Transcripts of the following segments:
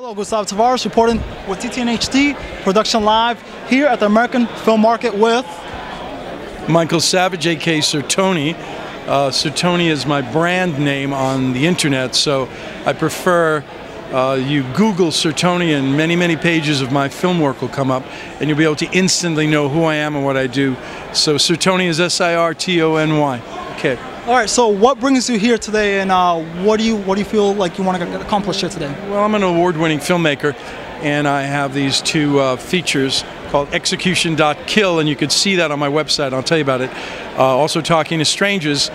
Hello, Gustavo Taveras reporting with TTN-HD Production Live here at the American Film Market with Michael Savage, a.k.a. Sertoni. Sertoni is my brand name on the internet, so I prefer you Google Sertoni and many pages of my film work will come up and you'll be able to instantly know who I am and what I do. So Sertoni is S-I-R-T-O-N-Y. Okay. All right, so what brings you here today, and what do you feel like you want to accomplish here today? Well, I'm an award-winning filmmaker, and I have these two features called Execution.Kill, and you can see that on my website. I'll tell you about it. Also, Talking to Strangers.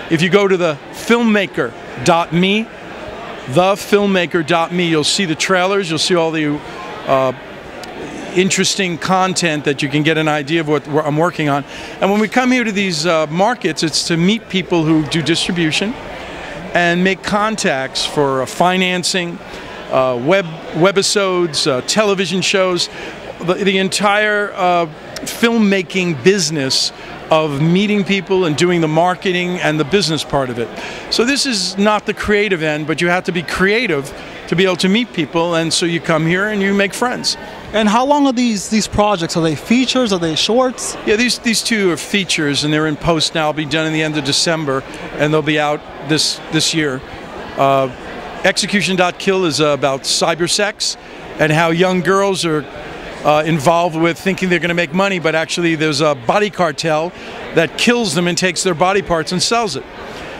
If you go to the filmmaker.me, you'll see the trailers, you'll see all the interesting content that you can get an idea of what I'm working on. And when we come here to these markets, it's to meet people who do distribution and make contacts for financing, webisodes, television shows, the entire filmmaking business of meeting people and doing the marketing and the business part of it. So this is not the creative end, but you have to be creative to be able to meet people, and so you come here and you make friends. And how long are these projects? Are they features? Are they shorts? Yeah, these two are features, and they're in post now. They'll be done in the end of December, and they'll be out this year. Execution.Kill is about cybersex and how young girls are involved with thinking they're going to make money, but actually there's a body cartel that kills them and takes their body parts and sells it.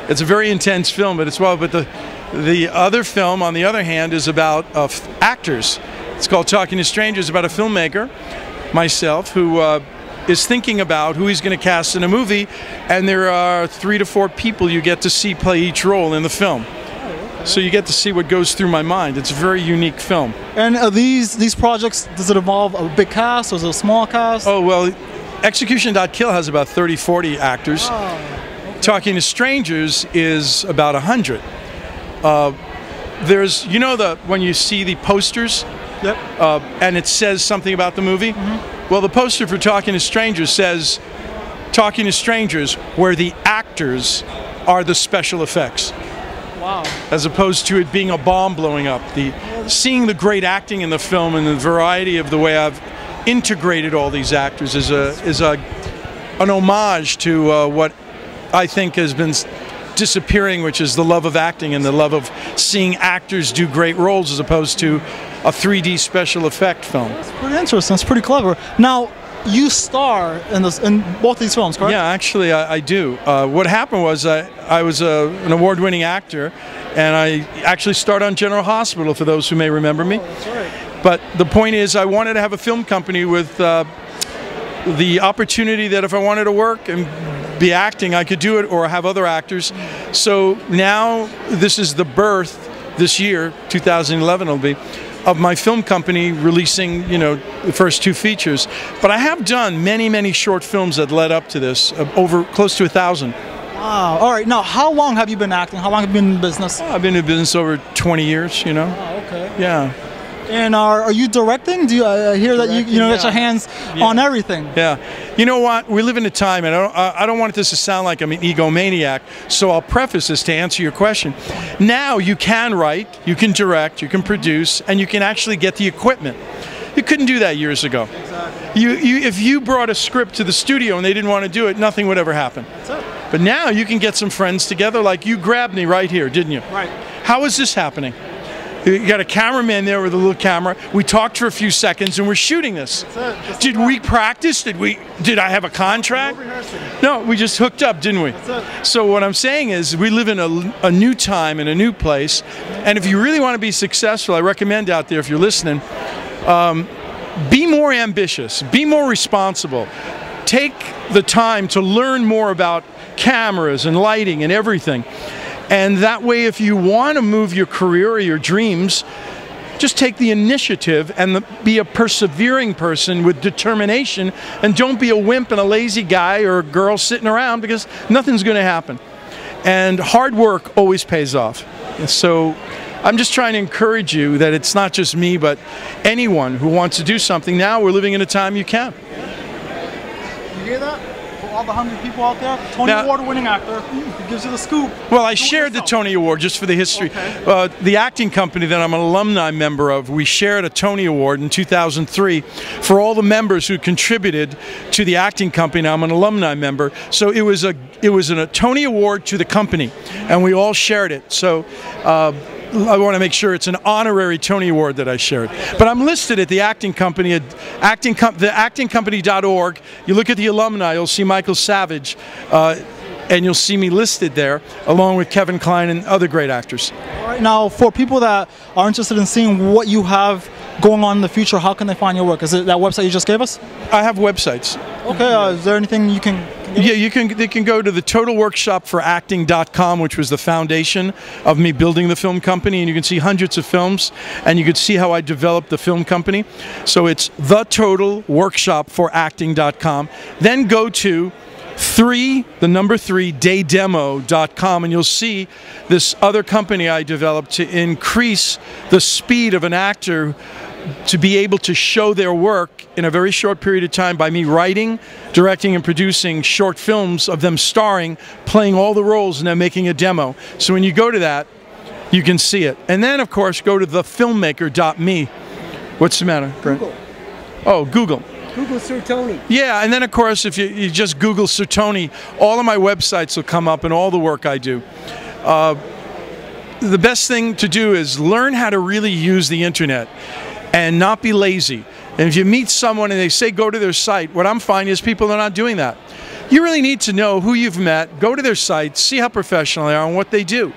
It's a very intense film, but it's well. But the other film, on the other hand, is about actors. It's called Talking to Strangers, about a filmmaker, myself, who is thinking about who he's going to cast in a movie, and there are 3 to 4 people you get to see play each role in the film. So you get to see what goes through my mind. It's a very unique film. And these projects, does it involve a big cast or is it a small cast? Oh, well, Execution.Kill has about 30, 40 actors. Oh, okay. Talking to Strangers is about 100. There's, you know, when you see the posters, yep. And it says something about the movie? Mm-hmm. Well, the poster for Talking to Strangers says, Talking to Strangers, where the actors are the special effects. Wow. As opposed to it being a bomb blowing up. Seeing the great acting in the film and the variety of the way I've integrated all these actors is an homage to what I think has been disappearing, which is the love of acting and the love of seeing actors do great roles as opposed to a 3D special effect film. That's pretty interesting. That's pretty clever. Now, you star in both these films, correct? Yeah, actually, I do. What happened was I was an award-winning actor, and I actually starred on General Hospital, for those who may remember me. Oh, that's right. But the point is, I wanted to have a film company with the opportunity that if I wanted to work and be acting, I could do it, or have other actors. So now this is the birth, this year, 2011 will be, of my film company releasing, you know, the first 2 features. But I have done many short films that led up to this, over close to 1,000. Wow. All right. Now, how long have you been acting? How long have you been in business? I've been in business over 20 years, you know. Oh, okay. Yeah. And are you directing? Do you hear that you know, get your hands on everything? Yeah. You know what? We live in a time, and I don't want this to sound like I'm an egomaniac, so I'll preface this to answer your question. Now you can write, you can direct, you can produce, and you can actually get the equipment. You couldn't do that years ago. Exactly. If you brought a script to the studio and they didn't want to do it, nothing would ever happen. That's it. But now you can get some friends together, like you grabbed me right here, didn't you? Right. How is this happening? You got a cameraman there with a little camera. We talked for a few seconds and we're shooting this. That's it. Did we practice? Did I have a contract? No, we just hooked up, didn't we? So what I'm saying is we live in a new time, in a new place. And if you really want to be successful, I recommend out there, if you're listening, be more ambitious, be more responsible. Take the time to learn more about cameras and lighting and everything. And that way, if you want to move your career or your dreams, just take the initiative and be a persevering person with determination, and don't be a wimp and a lazy guy or a girl sitting around, because nothing's going to happen. And hard work always pays off. And so I'm just trying to encourage you that it's not just me, but anyone who wants to do something. Now we're living in a time you can. You hear that? For all the hungry people out there. Tony Award-winning actor. He gives you the scoop. Well, I shared the Tony Award just for the history. Okay. The acting company that I'm an alumni member of, we shared a Tony Award in 2003 for all the members who contributed to the acting company. Now I'm an alumni member, so it was a Tony Award to the company, and we all shared it. So. I want to make sure it's an honorary Tony Award that I shared. But I'm listed at the acting company at theactingcompany.org. You look at the alumni, you'll see Michael Savage, and you'll see me listed there, along with Kevin Kline and other great actors. All right, now for people that are interested in seeing what you have going on in the future, how can they find your work? Is it that website you just gave us? I have websites. Okay, is there anything you can... Yeah, they can go to the totalworkshopforacting.com, which was the foundation of me building the film company, and you can see hundreds of films, and you can see how I developed the film company. So it's thetotalworkshopforacting.com. Then go to 3daydemo.com, and you'll see this other company I developed to increase the speed of an actor to be able to show their work in a very short period of time by me writing, directing, and producing short films of them starring, playing all the roles, and then making a demo. So when you go to that, you can see it. And then, of course, go to thefilmmaker.me. What's the matter, Brent? Google. Oh, Google. Google Sir Tony. Yeah, and then, of course, if you just Google Sir Tony, all of my websites will come up and all the work I do. The best thing to do is learn how to really use the internet and not be lazy. And if you meet someone and they say go to their site, what I'm finding is people are not doing that. You really need to know who you've met, go to their site, see how professional they are and what they do.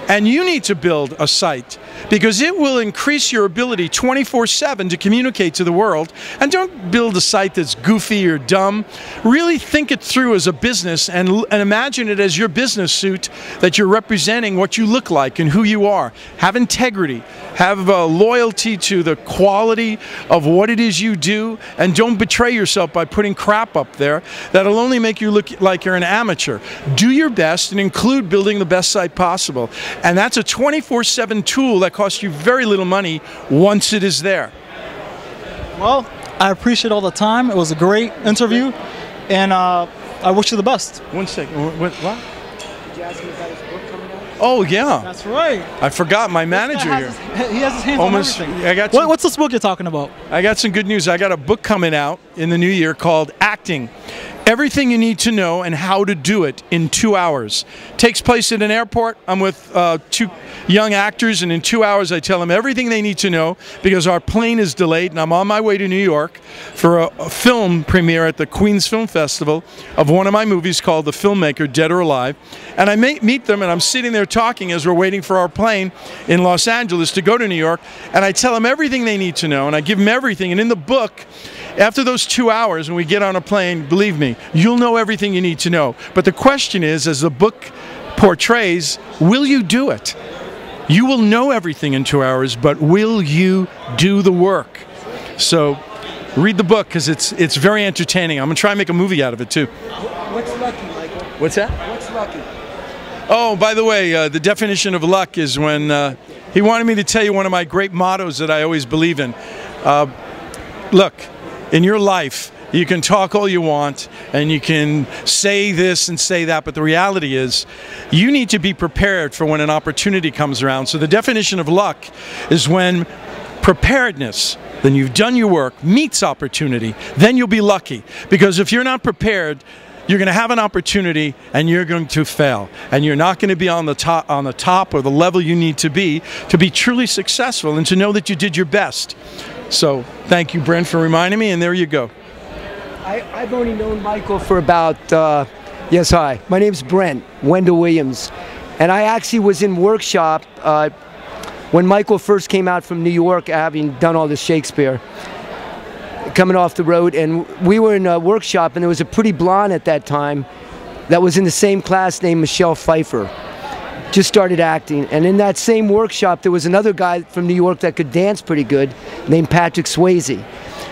And you need to build a site because it will increase your ability 24/7 to communicate to the world. And don't build a site that's goofy or dumb. Really think it through as a business and imagine it as your business suit that you're representing what you look like and who you are. Have integrity. Have loyalty to the quality of what it is you do, and don't betray yourself by putting crap up there that'll only make you look like you're an amateur. Do your best and include building the best site possible. And that's a 24/7 tool that costs you very little money once it is there. Well, I appreciate all the time. It was a great interview, and I wish you the best. One second. What? Did you ask me about his book coming out? Oh, yeah. That's right. I forgot my manager here. He has his hands on everything. I got What's this book you're talking about? I got some good news. I got a book coming out in the new year called Acting. Everything you need to know and how to do it in 2 hours. Takes place at an airport. I'm with 2 young actors, and in 2 hours I tell them everything they need to know because our plane is delayed, and I'm on my way to New York for a film premiere at the Queens Film Festival of one of my movies called The Filmmaker, Dead or Alive. And I meet them, and I'm sitting there talking as we're waiting for our plane in Los Angeles to go to New York, and I tell them everything they need to know, and I give them everything. And in the book, after those 2 hours, when we get on a plane, believe me, you'll know everything you need to know. But the question is, as the book portrays, will you do it? You will know everything in 2 hours, but will you do the work? So read the book because it's very entertaining. I'm going to try and make a movie out of it too. What's lucky, Michael? What's that? What's lucky? Oh, by the way, the definition of luck is when he wanted me to tell you one of my great mottos that I always believe in. Look, in your life, you can talk all you want and you can say this and say that, but the reality is you need to be prepared for when an opportunity comes around. So the definition of luck is when preparedness, then you've done your work, meets opportunity, then you'll be lucky. Because if you're not prepared, you're going to have an opportunity and you're going to fail. And you're not going to be on the top or the level you need to be truly successful and to know that you did your best. So thank you, Brent, for reminding me, and there you go. I've only known Michael for about, yes, hi. My name's Brent, Wendell Williams. And I actually was in workshop when Michael first came out from New York, having done all the Shakespeare, coming off the road. And we were in a workshop, and there was a pretty blonde at that time that was in the same class named Michelle Pfeiffer. Just started acting, and in that same workshop there was another guy from New York that could dance pretty good named Patrick Swayze.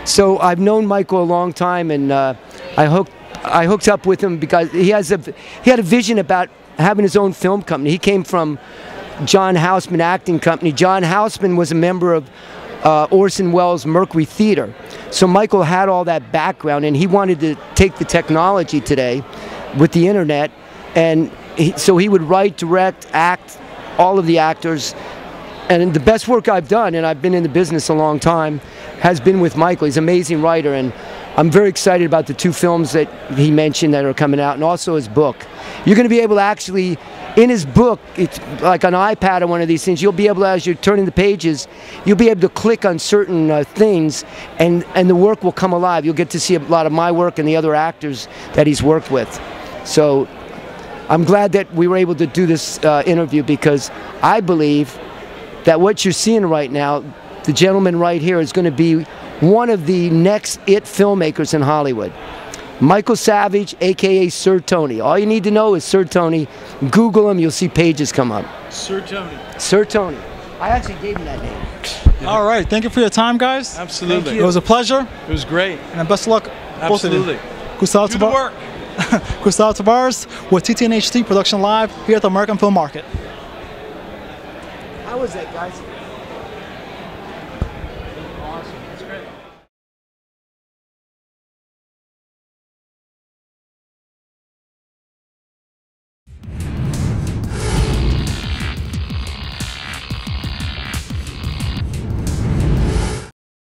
So I've known Michael a long time, and I hooked up with him because he had a vision about having his own film company. He came from John Houseman Acting Company. John Houseman was a member of Orson Welles' Mercury Theater. So Michael had all that background, and he wanted to take the technology today with the internet, and so he would write, direct, act, all of the actors. And the best work I've done, and I've been in the business a long time, has been with Michael. He's an amazing writer, and I'm very excited about the 2 films that he mentioned that are coming out, and also his book. You're going to be able to actually, in his book, it's like an iPad or one of these things, you'll be able to, as you're turning the pages, you'll be able to click on certain things, and the work will come alive. You'll get to see a lot of my work and the other actors that he's worked with. So I'm glad that we were able to do this interview, because I believe that what you're seeing right now, the gentleman right here, is going to be one of the next it filmmakers in Hollywood. Michael Savage, aka Sir Tony. All you need to know is Sir Tony. Google him, you'll see pages come up. Sir Tony. Sir Tony. I actually gave him that name. All right, thank you for your time, guys. Absolutely. It was a pleasure. It was great. And best of luck. Absolutely. Both of you. Gustavo Do the work. Gustavo Taveras with TTN-HD Production Live here at the American Film Market. How was that, guys?